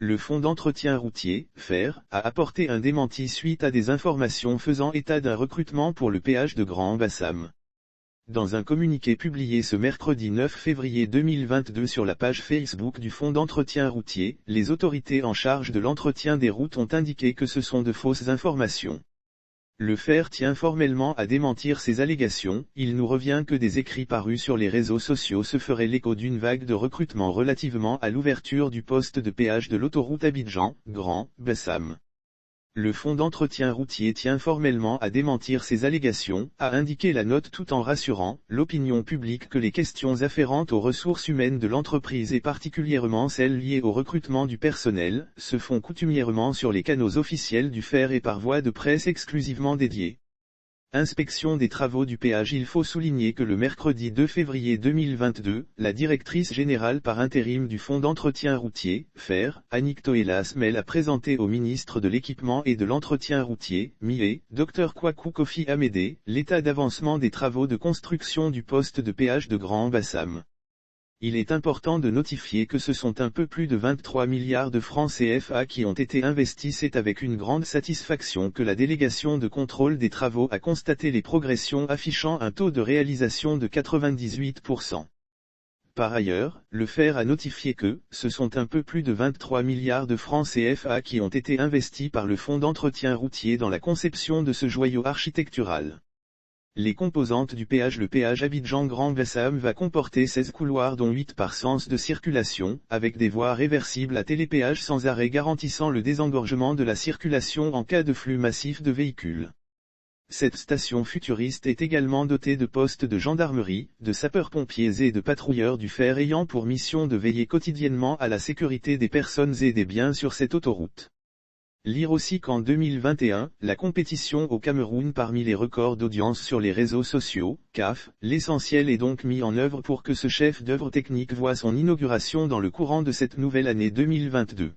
Le Fonds d'entretien routier, FER, a apporté un démenti suite à des informations faisant état d'un recrutement pour le péage de Grand-Bassam. Dans un communiqué publié ce mercredi 9 février 2022 sur la page Facebook du Fonds d'entretien routier, les autorités en charge de l'entretien des routes ont indiqué que ce sont de fausses informations. Le FER tient formellement à démentir ces allégations. Il nous revient que des écrits parus sur les réseaux sociaux se feraient l'écho d'une vague de recrutement relativement à l'ouverture du poste de péage de l'autoroute Abidjan-Grand-Bassam. Le Fonds d'entretien routier tient formellement à démentir ces allégations, a indiqué la note tout en rassurant l'opinion publique que les questions afférentes aux ressources humaines de l'entreprise et particulièrement celles liées au recrutement du personnel, se font coutumièrement sur les canaux officiels du FER et par voie de presse exclusivement dédiée. Inspection des travaux du péage. Il faut souligner que le mercredi 2 février 2022, la directrice générale par intérim du Fonds d'entretien routier, FER, Annick Tohélas-Mel a présenté au ministre de l'Équipement et de l'Entretien routier, MIE, Dr Kwaku Kofi Amédé, l'état d'avancement des travaux de construction du poste de péage de Grand-Bassam. Il est important de notifier que ce sont un peu plus de 23 milliards de francs CFA qui ont été investis. C'est avec une grande satisfaction que la délégation de contrôle des travaux a constaté les progressions affichant un taux de réalisation de 98%. Par ailleurs, le FER a notifié que, ce sont un peu plus de 23 milliards de francs CFA qui ont été investis par le Fonds d'entretien routier dans la conception de ce joyau architectural. Les composantes du péage. Le péage Abidjan-Grand-Bassam va comporter 16 couloirs dont 8 par sens de circulation, avec des voies réversibles à télépéage sans arrêt garantissant le désengorgement de la circulation en cas de flux massif de véhicules. Cette station futuriste est également dotée de postes de gendarmerie, de sapeurs-pompiers et de patrouilleurs du FER ayant pour mission de veiller quotidiennement à la sécurité des personnes et des biens sur cette autoroute. Lire aussi qu'en 2021, la compétition au Cameroun parmi les records d'audience sur les réseaux sociaux, CAF, l'essentiel est donc mis en œuvre pour que ce chef d'œuvre technique voie son inauguration dans le courant de cette nouvelle année 2022.